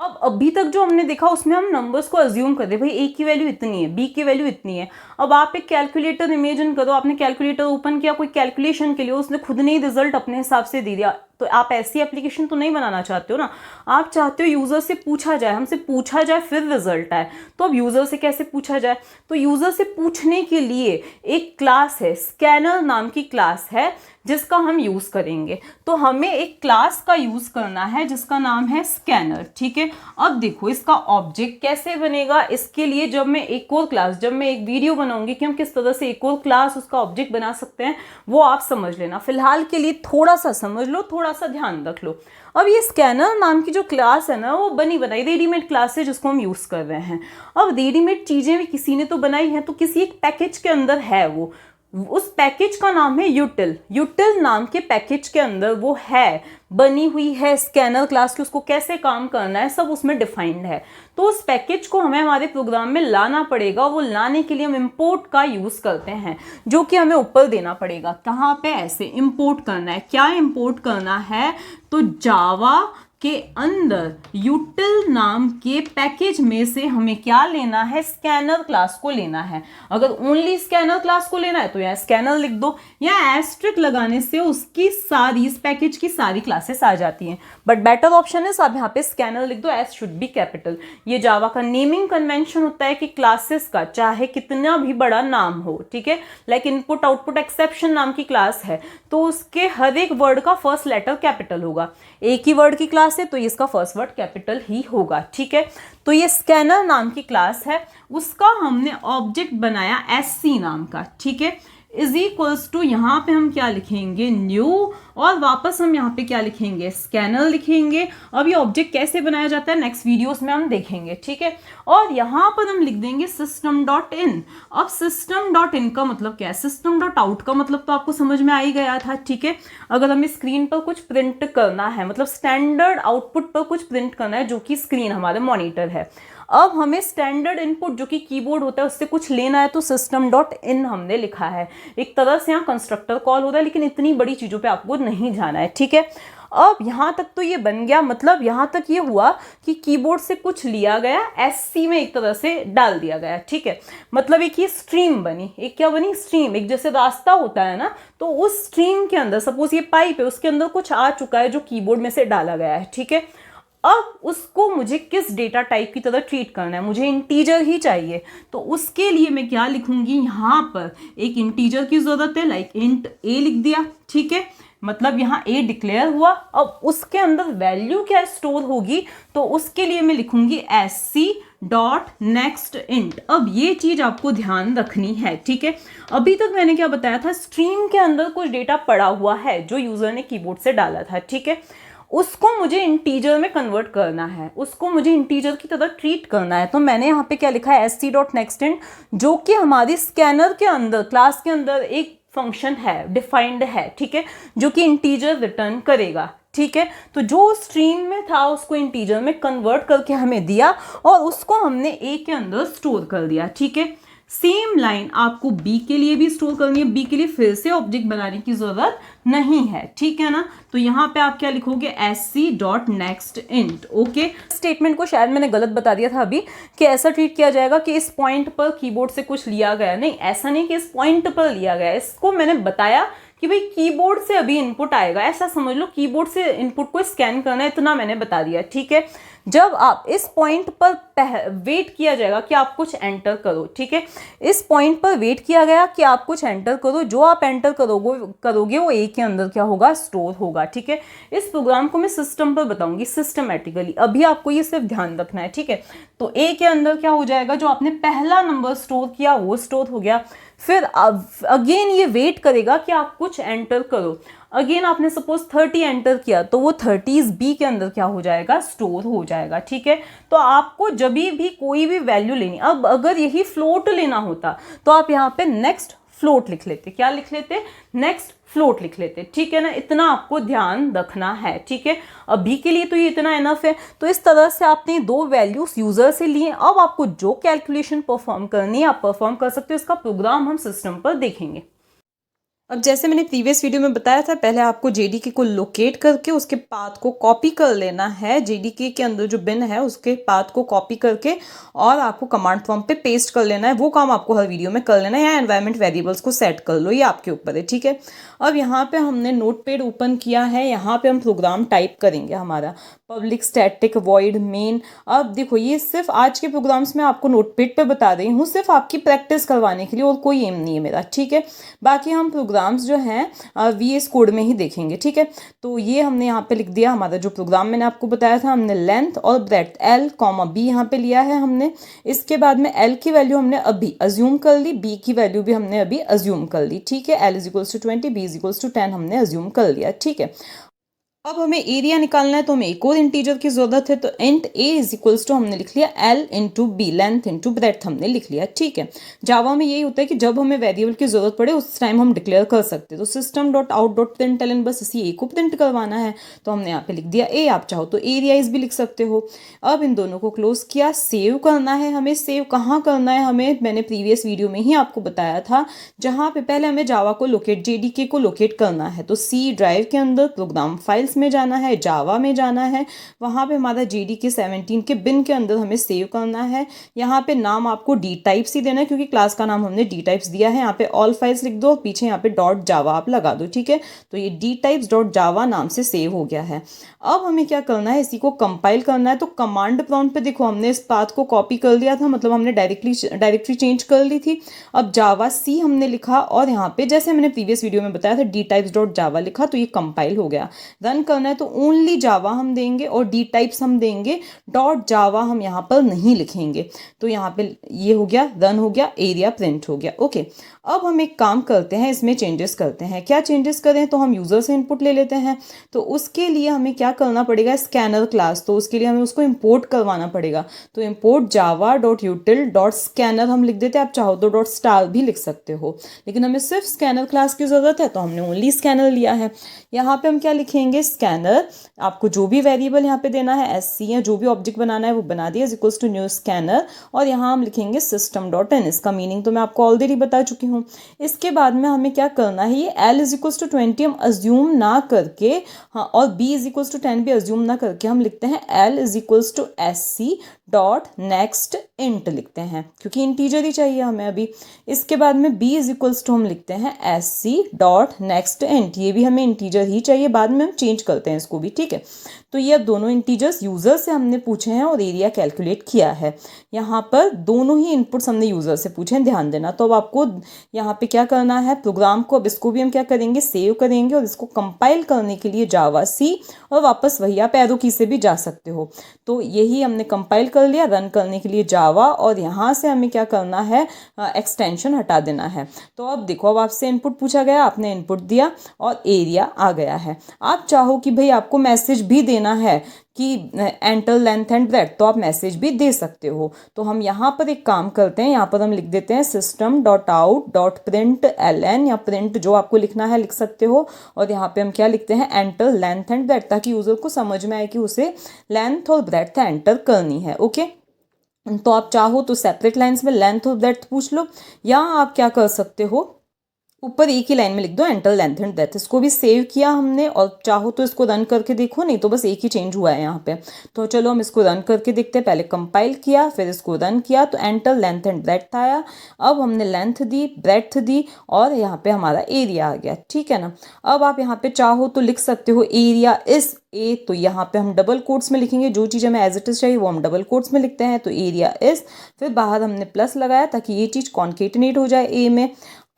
अब अभी तक जो हमने देखा उसमें हम नंबर्स को अज्यूम कर दे, भाई ए की वैल्यू इतनी है, बी की वैल्यू इतनी है। अब आप एक कैलकुलेटर इमेजिन करो, आपने कैलकुलेटर ओपन किया कोई कैलकुलेशन के लिए, उसने खुद ने ही रिजल्ट अपने हिसाब से दे दिया, तो आप ऐसी एप्लीकेशन तो नहीं बनाना चाहते हो ना। आप चाहते हो यूजर से पूछा जाए, हमसे पूछा जाए फिर रिजल्ट आए। तो अब यूजर से कैसे पूछा जाए, तो यूजर से पूछने के लिए एक क्लास है, स्कैनर नाम की क्लास है जिसका हम यूज करेंगे। तो हमें एक क्लास का यूज करना है जिसका नाम है स्कैनर। ठीक है, अब देखो इसका ऑब्जेक्ट कैसे बनेगा, इसके लिए जब मैं एक वीडियो बनाऊंगी कि हम किस तरह से एक और क्लास उसका ऑब्जेक्ट बना सकते हैं, वो आप समझ लेना। फिलहाल के लिए थोड़ा सा समझ लो, थोड़ा सा ध्यान रख लो। अब ये स्कैनर नाम की जो क्लास है ना, वो बनी बनाई रेडीमेड क्लास है जिसको हम यूज कर रहे हैं। अब रेडीमेड चीजें भी किसी ने तो बनाई है, तो किसी एक पैकेज के अंदर है वो, उस पैकेज का नाम है यूटिल नाम के पैकेज के अंदर वो है, बनी हुई है स्कैनर क्लास की, उसको कैसे काम करना है सब उसमें डिफाइंड है। तो उस पैकेज को हमें हमारे प्रोग्राम में लाना पड़ेगा, वो लाने के लिए हम इंपोर्ट का यूज करते हैं, जो कि हमें ऊपर देना पड़ेगा। कहाँ पे, ऐसे इंपोर्ट करना है। क्या इंपोर्ट करना है, तो जावा के अंदर यूटिल नाम के पैकेज में से हमें क्या लेना है, स्कैनर क्लास को लेना है। अगर ओनली स्कैनर क्लास को लेना है तो यहाँ स्कैनर लिख दो, या एस्ट्रिक लगाने से उसकी सारी, इस पैकेज की सारी क्लासेस आ जाती हैं। बट बेटर ऑप्शन है आप यहाँ पे स्कैनर लिख दो, एस शुड बी कैपिटल। ये जावा का नेमिंग कन्वेंशन होता है कि क्लासेस का चाहे कितना भी बड़ा नाम हो, ठीक है, लाइक इनपुट आउटपुट एक्सेप्शन नाम की क्लास है तो उसके हर एक वर्ड का फर्स्ट लेटर कैपिटल होगा। एक ही वर्ड की क्लास है तो इसका फर्स्ट वर्ड कैपिटल ही होगा, ठीक है। तो ये स्कैनर नाम की क्लास है, उसका हमने ऑब्जेक्ट बनाया एससी नाम का, ठीक है, इज इक्वल्स टू यहाँ पे हम क्या लिखेंगे, न्यू, और वापस हम यहाँ पे क्या लिखेंगे, स्कैनर लिखेंगे। अब ये ऑब्जेक्ट कैसे बनाया जाता है नेक्स्ट वीडियोस में हम देखेंगे, ठीक है। और यहाँ पर हम लिख देंगे सिस्टम डॉट इन। अब सिस्टम डॉट इन का मतलब क्या है, सिस्टम डॉट आउट का मतलब तो आपको समझ में आ ही गया था, ठीक है। अगर हमें स्क्रीन पर कुछ प्रिंट करना है, मतलब स्टैंडर्ड आउटपुट पर कुछ प्रिंट करना है जो कि स्क्रीन हमारे मॉनिटर है, अब हमें स्टैंडर्ड इनपुट जो कि कीबोर्ड होता है उससे कुछ लेना है तो सिस्टम डॉट इन हमने लिखा है। एक तरह से यहाँ कंस्ट्रक्टर कॉल होता है, लेकिन इतनी बड़ी चीज़ों पे आपको नहीं जाना है, ठीक है। अब यहाँ तक तो ये बन गया, मतलब यहाँ तक ये हुआ कि कीबोर्ड से कुछ लिया गया, एससी में एक तरह से डाल दिया गया, ठीक है। मतलब एक ये स्ट्रीम बनी, एक क्या बनी, स्ट्रीम। एक जैसे रास्ता होता है ना, तो उस स्ट्रीम के अंदर सपोज ये पाइप है, उसके अंदर कुछ आ चुका है जो कीबोर्ड में से डाला गया है, ठीक है। अब उसको मुझे किस डेटा टाइप की तरह ट्रीट करना है, मुझे इंटीजर ही चाहिए, तो उसके लिए मैं क्या लिखूंगी, यहाँ पर एक इंटीजर की जरूरत है, लाइक इंट ए लिख दिया, ठीक है। मतलब यहाँ ए डिक्लेयर हुआ। अब उसके अंदर वैल्यू क्या स्टोर होगी, तो उसके लिए मैं लिखूंगी एससी डॉट नेक्स्ट इंट। अब ये चीज आपको ध्यान रखनी है, ठीक है। अभी तक मैंने क्या बताया था, स्ट्रीम के अंदर कुछ डेटा पड़ा हुआ है जो यूजर ने कीबोर्ड से डाला था, ठीक है, उसको मुझे इंटीजर में कन्वर्ट करना है, उसको मुझे इंटीजर की तरह ट्रीट करना है। तो मैंने यहाँ पे क्या लिखा है, S C dot next int, जो कि हमारी स्कैनर के अंदर, क्लास के अंदर एक फंक्शन है, डिफाइंड है, ठीक है, जो कि इंटीजर रिटर्न करेगा, ठीक है। तो जो स्ट्रीम में था उसको इंटीजर में कन्वर्ट करके हमें दिया और उसको हमने ए के अंदर स्टोर कर दिया, ठीक है। सेम लाइन आपको बी के लिए भी स्टोर करनी है, बी के लिए फिर से ऑब्जेक्ट बनाने की जरूरत नहीं है, ठीक है ना। तो यहाँ पे आप क्या लिखोगे, S C dot next int, okay. Statement को शायद मैंने गलत बता दिया था अभी, कि ऐसा ट्रीट किया जाएगा कि इस पॉइंट पर कीबोर्ड से कुछ लिया गया, नहीं, ऐसा नहीं कि इस पॉइंट पर लिया गया, इसको मैंने बताया कि भाई कीबोर्ड से अभी इनपुट आएगा, ऐसा समझ लो, कीबोर्ड से इनपुट को स्कैन करना है, इतना मैंने बता दिया, ठीक है। जब आप इस पॉइंट पर वेट किया जाएगा कि आप कुछ एंटर करो, ठीक है, इस पॉइंट पर वेट किया गया कि आप कुछ एंटर करो, जो आप एंटर करोगे वो ए के अंदर क्या होगा, स्टोर होगा, ठीक है। इस प्रोग्राम को मैं सिस्टम पर बताऊंगी सिस्टमैटिकली, अभी आपको ये सिर्फ ध्यान रखना है, ठीक है। तो ए के अंदर क्या हो जाएगा, जो आपने पहला नंबर स्टोर किया वो स्टोर हो गया। फिर अगेन ये वेट करेगा कि आप कुछ एंटर करो, अगेन आपने सपोज 30 एंटर किया तो वो 30 बी के अंदर क्या हो जाएगा, स्टोर हो जाएगा, ठीक है। तो आपको जब भी कोई भी वैल्यू लेनी, अब अगर यही फ्लोट लेना होता तो आप यहाँ पे नेक्स्ट फ्लोट लिख लेते, क्या लिख लेते, नेक्स्ट फ्लोट लिख लेते, ठीक है ना। इतना आपको ध्यान रखना है, ठीक है। अभी के लिए तो ये इतना इनफ है। तो इस तरह से आपने दो वैल्यूज यूजर से लिए, अब आपको जो कैलकुलेशन परफॉर्म करनी है आप परफॉर्म कर सकते हो। इसका प्रोग्राम हम सिस्टम पर देखेंगे। अब जैसे मैंने प्रीवियस वीडियो में बताया था, पहले आपको जेडीके को लोकेट करके उसके पाथ को कॉपी कर लेना है, जेडीके के अंदर जो बिन है उसके पाथ को कॉपी करके और आपको कमांड प्रॉम्प्ट पे पेस्ट कर लेना है। वो काम आपको हर वीडियो में कर लेना है, या एनवायरनमेंट वेरिएबल्स को सेट कर लो, ये आपके ऊपर है, ठीक है। अब यहाँ पे हमने नोटपैड ओपन किया है, यहाँ पे हम प्रोग्राम टाइप करेंगे, हमारा पब्लिक स्टैटिक वॉइड मेन। अब देखो ये सिर्फ आज के प्रोग्राम्स में आपको नोटपैड पे बता रही हूँ, सिर्फ आपकी प्रैक्टिस करवाने के लिए, और कोई एम नहीं है मेरा, ठीक है। बाकी हम प्रोग्राम्स जो हैं वीएस कोड में ही देखेंगे, ठीक है। तो ये हमने यहाँ पे लिख दिया, हमारा जो प्रोग्राम मैंने आपको बताया था, हमने लेंथ और ब्रेड्थ एल कॉमा बी यहाँ पे लिया है हमने। इसके बाद में एल की वैल्यू हमने अभी अज्यूम कर ली, बी की वैल्यू भी हमने अभी अज्यूम कर ली, ठीक है। L is equals to 20, B is equals to 10 हमने अज्यूम कर लिया, ठीक है। अब हमें एरिया निकालना है तो हमें एक और इंटीजर की जरूरत है, तो int A is equals to हमने लिख लिया L into B, length into breadth हमने लिख लिया, ठीक है। जावा में यही होता है कि जब हमें वेरिएबल की जरूरत पड़े उस टाइम हम डिक्लेयर कर सकते हैं। तो system dot out dot println, बस इसी ए को प्रिंट करवाना है, तो हमने यहाँ पे लिख दिया ए। आप चाहो तो एरियाइज भी लिख सकते हो। अब इन दोनों को क्लोज किया, सेव करना है हमें। सेव कहाँ करना है हमें, मैंने प्रीवियस वीडियो में ही आपको बताया था, जहाँ पे पहले हमें जावा को लोकेट, जेडीके को लोकेट करना है। तो सी ड्राइव के अंदर प्रोग्राम फाइल फाइल्स में जाना है, जावा में जाना है, वहाँ पे हमारा JDK17 के बिन के अंदर हमें सेव करना है। यहाँ पे नाम आपको डी टाइप्स ही देना है क्योंकि क्लास का नाम हमने डी टाइप्स दिया है। यहाँ पे ऑल फाइल्स लिख दो, पीछे यहाँ पे डॉट जावा आप लगा दो, ठीक है। तो ये डी टाइप्स डॉट जावा नाम से सेव हो गया है। अब हमें क्या करना है, इसी को कंपाइल करना है। तो कमांड प्रॉम्प्ट पे देखो हमने इस पाथ को कॉपी कर लिया था, मतलब हमने डायरेक्टरी चेंज कर ली थी। अब जावा सी हमने लिखा और यहाँ पे जैसे मैंने प्रीवियस वीडियो में बताया था डी टाइप्स डॉट जावा लिखा, तो ये कंपाइल हो गया। रन करना है तो ओनली जावा हम देंगे और डी टाइप्स हम देंगे, डॉट जावा हम यहाँ पर नहीं लिखेंगे। तो यहाँ पे ये हो गया, रन हो गया, एरिया प्रिंट हो गया। ओके, अब हम एक काम करते हैं, इसमें चेंजेस करते हैं। क्या चेंजेस करें, तो हम यूजर से इनपुट ले लेते हैं। तो उसके लिए हमें क्या करना पड़ेगा, स्कैनर क्लास, तो उसके लिए हमें उसको इंपोर्ट करवाना पड़ेगा। तो import Java dot यूटिल dot scanner हम लिख देते हैं, आप चाहो तो डॉट स्टार भी लिख सकते हो, लेकिन हमें सिर्फ स्कैनर क्लास की ज़रूरत है तो हमने ओनली स्कैनर लिया है। यहाँ पे हम क्या लिखेंगे, स्कैनर, आपको जो भी वेरिएबल यहाँ पे देना है SC या जो भी ऑब्जेक्ट बनाना है वो बना दिया, is equals to new scanner, और यहाँ हम लिखेंगे system डॉट इन। इसका मीनिंग तो मैं आपको ऑलरेडी बता चुकी हूँ। इसके बाद में हमें क्या करना है, ये L इज इक्वल्स टू 20 हम अज्यूम ना करके, हाँ, और B इज इक्वल्स टू 10 भी अज्यूम ना करके हम लिखते हैं L is equals to SC dot next int लिखते हैं, क्योंकि इंटीजर ही चाहिए हमें अभी। इसके बाद में B इज इक्वल्स टू हम लिखते हैं SC डॉट नेक्स्ट इंट, ये भी हमें इंटीजर ही चाहिए, बाद में हम चेंज करते हैं इसको भी, ठीक है। तो ये अब दोनों इंटीजर्स यूज़र से हमने पूछे हैं और एरिया कैलकुलेट किया है। यहाँ पर दोनों ही इनपुट्स हमने यूज़र से पूछे हैं, ध्यान देना। तो अब आपको यहाँ पे क्या करना है, प्रोग्राम को अब इसको भी हम क्या करेंगे, सेव करेंगे, और इसको कंपाइल करने के लिए जावा सी और वापस वही आप एरो की से भी जा सकते हो। तो यही हमने कंपाइल कर लिया, रन करने के लिए जावा, और यहाँ से हमें क्या करना है, एक्सटेंशन हटा देना है। तो अब देखो, अब आपसे इनपुट पूछा गया, आपने इनपुट दिया और एरिया आ गया है। आप चाहो कि भाई आपको मैसेज भी देना है कि एंटर लेंथ एंड ब्रेड्थ, तो आप मैसेज भी दे सकते हो। तो हम यहाँ पर एक काम करते हैं, यहाँ पर हम लिख देते हैं system dot out dot print ln, या प्रिंट जो आपको लिखना है लिख सकते हो, और यहाँ पे हम क्या लिखते हैं, एंटर लेंथ एंड ब्रेड्थ, ताकि यूजर को समझ में आए कि उसे लेंथ और ब्रेड्थ एंटर करनी है। ओके, तो आप चाहो तो सेपरेट लाइन्स में लेंथ और ब्रेड्थ पूछ लो, या आप क्या कर सकते हो, ऊपर एक ही लाइन में लिख दो एंटर लेंथ एंड ब्रेड्थ। इसको भी सेव किया हमने, और चाहो तो इसको रन करके देखो, नहीं तो बस एक ही चेंज हुआ है यहाँ पे। तो चलो हम इसको रन करके देखते हैं। पहले कंपाइल किया, फिर इसको रन किया, तो एंटर लेंथ एंड ब्रेड्थ आया। अब हमने लेंथ दी, ब्रेड्थ दी, और यहाँ पे हमारा एरिया आ गया, ठीक है ना। अब आप यहाँ पे चाहो तो लिख सकते हो एरिया इज ए, तो यहाँ पे हम डबल कोट्स में लिखेंगे, जो चीज़ हमें एज इट इज चाहिए वो हम डबल कोट्स में लिखते हैं। तो एरिया इज, फिर बाहर हमने प्लस लगाया ताकि ये चीज़ कॉन्केटिनेट हो जाए ए में।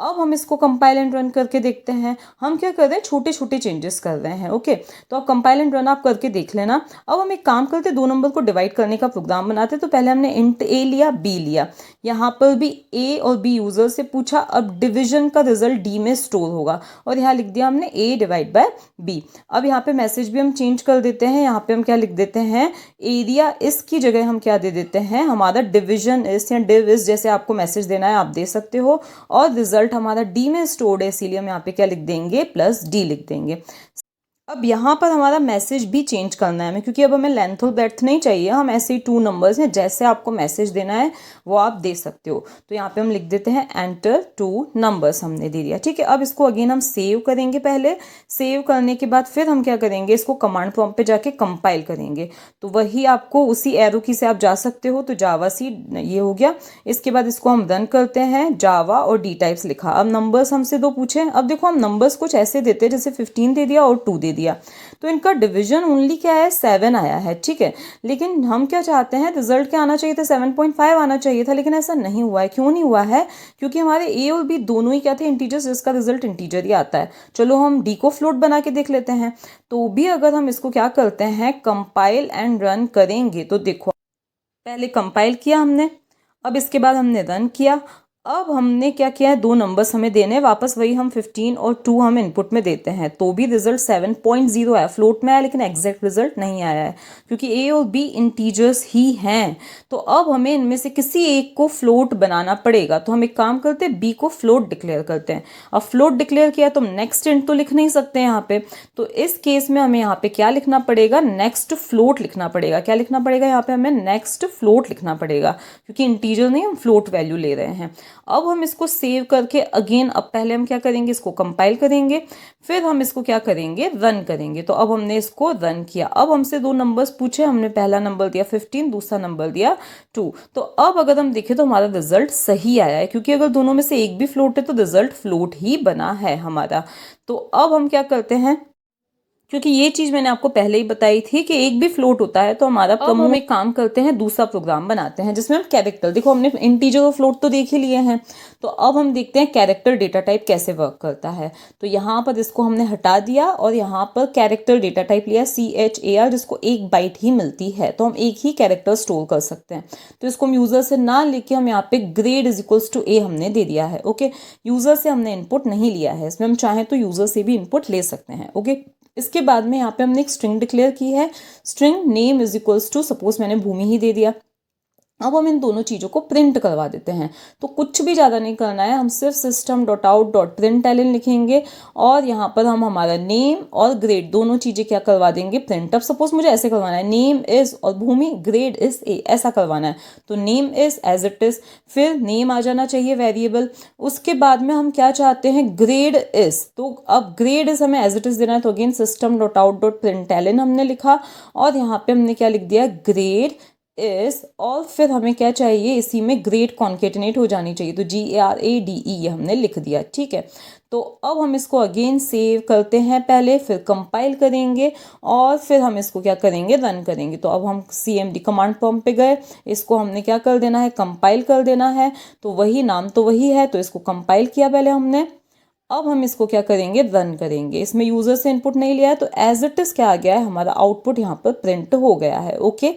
अब हम इसको कंपाइल एंड रन करके देखते हैं। हम क्या कर रहे हैं, छोटे छोटे चेंजेस कर रहे हैं। ओके, तो अब कंपाइल एंड रन आप करके देख लेना। अब हम एक काम करते, दो नंबर को डिवाइड करने का प्रोग्राम बनाते। तो पहले हमने इंट ए लिया, बी लिया, यहाँ पर भी ए और बी यूजर से पूछा। अब डिवीजन का रिजल्ट डी में स्टोर होगा, और यहाँ लिख दिया हमने ए डिवाइड बाय बी। अब यहाँ पे मैसेज भी हम चेंज कर देते हैं। यहाँ पे हम क्या लिख देते हैं, एरिया इसकी जगह हम क्या दे देते हैं, हमारा डिवीजन इस या डिव इस, जैसे आपको मैसेज देना है आप दे सकते हो। और रिजल्ट हमारा डी में स्टोर्ड है, इसीलिए हम यहाँ पे क्या लिख देंगे, प्लस डी लिख देंगे। अब यहाँ पर हमारा मैसेज भी चेंज करना है हमें, क्योंकि अब हमें लेंथ और ब्रेड्थ नहीं चाहिए, हम ऐसे ही 2 नंबर्स हैं, जैसे आपको मैसेज देना है वो आप दे सकते हो। तो यहाँ पे हम लिख देते हैं एंटर 2 नंबर्स, हमने दे दिया, ठीक है। अब इसको अगेन हम सेव करेंगे। पहले सेव करने के बाद फिर हम क्या करेंगे, इसको कमांड प्रॉम्प्ट पे जाके कंपाइल करेंगे। तो वही आपको उसी एरो की से आप जा सकते हो। तो जावा सी ये हो गया। इसके बाद इसको हम रन करते हैं, जावा और डी टाइप्स लिखा। अब नंबर्स हमसे 2 पूछे। अब देखो हम नंबर्स कुछ ऐसे देते हैं, जैसे 15 दे दिया और 2 दे दिया, तो इनका डिवीजन ओनली क्या है, 7 आया है, ठीक है। लेकिन हम क्या चाहते हैं, रिजल्ट क्या आना चाहिए था, 7.5 आना चाहिए था, लेकिन ऐसा नहीं हुआ है। क्यों नहीं हुआ है, क्योंकि हमारे ए और बी दोनों ही क्या थे, इंटीजर्स, जिसका रिजल्ट इंटीजर ही आता है। चलो हम डी को फ्लोट बना के देख लेते हैं। तो भी अगर हम इसको क्या करते हैं, कंपाइल एंड रन करेंगे, तो देखो पहले कंपाइल किया हमने, अब इसके बाद हमने रन किया। अब हमने क्या किया है, 2 नंबर्स हमें देने, वापस वही हम 15 और 2 हम इनपुट में देते हैं। तो भी रिजल्ट 7.0 आया, फ्लोट में आया, लेकिन एग्जैक्ट रिजल्ट नहीं आया है, क्योंकि ए और बी इंटीजर्स ही हैं। तो अब हमें इनमें से किसी एक को फ्लोट बनाना पड़ेगा। तो हम एक काम करते हैं, बी को फ्लोट डिक्लेयर करते हैं। अब फ्लोट डिक्लेयर किया तो हम नेक्स्ट इंट तो लिख नहीं सकते यहाँ पे, तो इस केस में हमें यहाँ पे क्या लिखना पड़ेगा, नेक्स्ट फ्लोट लिखना पड़ेगा। क्या लिखना पड़ेगा यहाँ पे, हमें नेक्स्ट फ्लोट लिखना पड़ेगा, क्योंकि इंटीजर नहीं, हम फ्लोट वैल्यू ले रहे हैं। अब हम इसको सेव करके अगेन अब पहले हम क्या करेंगे, इसको कंपाइल करेंगे, फिर हम इसको क्या करेंगे, रन करेंगे। तो अब हमने इसको रन किया। अब हमसे दो नंबर्स पूछे, हमने पहला नंबर दिया 15, दूसरा नंबर दिया 2। तो अब अगर हम देखें तो हमारा रिजल्ट सही आया है, क्योंकि अगर दोनों में से एक भी फ्लोट है तो रिजल्ट फ्लोट ही बना है हमारा। तो अब हम क्या करते हैं, क्योंकि ये चीज मैंने आपको पहले ही बताई थी कि एक भी फ्लोट होता है तो हमारा अब हम एक काम करते हैं, दूसरा प्रोग्राम बनाते हैं जिसमें हम कैरेक्टर, देखो हमने इंटीजर और फ्लोट तो देख ही लिए हैं, तो अब हम देखते हैं कैरेक्टर डेटा टाइप कैसे वर्क करता है। तो यहाँ पर इसको हमने हटा दिया और यहाँ पर कैरेक्टर डेटा टाइप लिया CHAR, जिसको 1 बाइट ही मिलती है, तो हम एक ही कैरेक्टर स्टोर कर सकते हैं। तो इसको हम यूजर से ना लेके हम यहाँ पे grade is equals to A हमने दे दिया है। ओके, यूजर से हमने इनपुट नहीं लिया है, इसमें हम चाहें तो यूजर से भी इनपुट ले सकते हैं। ओके, इसके बाद में यहाँ पे हमने एक स्ट्रिंग डिक्लेयर की है, string name is equals to, suppose मैंने भूमि ही दे दिया। अब हम इन दोनों चीज़ों को प्रिंट करवा देते हैं। तो कुछ भी ज़्यादा नहीं करना है, हम सिर्फ system.out.println लिखेंगे और यहाँ पर हम हमारा नेम और ग्रेड दोनों चीज़ें क्या करवा देंगे, प्रिंट। अब सपोज मुझे ऐसे करवाना है, नेम इज़ और भूमि ग्रेड इज़ A, ऐसा करवाना है। तो name is as it is, फिर नेम आ जाना चाहिए वेरिएबल। उसके बाद में हम क्या चाहते हैं, ग्रेड इज़, तो अब ग्रेड इज़ हमें एज इट इज़ देना है। तो अगेन system.out.println हमने लिखा और यहाँ पे हमने क्या लिख दिया, ग्रेड इस, और फिर हमें क्या चाहिए, इसी में ग्रेड कॉन्केटिनेट हो जानी चाहिए, तो GRADE ये हमने लिख दिया। ठीक है, तो अब हम इसको अगेन सेव करते हैं पहले, फिर कंपाइल करेंगे और फिर हम इसको क्या करेंगे, रन करेंगे। तो अब हम CMD कमांड प्रॉम्प्ट पे गए, इसको हमने क्या कर देना है, कंपाइल कर देना है। तो वही नाम तो वही है, तो इसको कंपाइल किया पहले हमने। अब हम इसको क्या करेंगे, रन करेंगे। इसमें यूजर से इनपुट नहीं लिया है, तो एज इट इज क्या आ गया है, हमारा आउटपुट यहाँ पर प्रिंट हो गया है। ओके,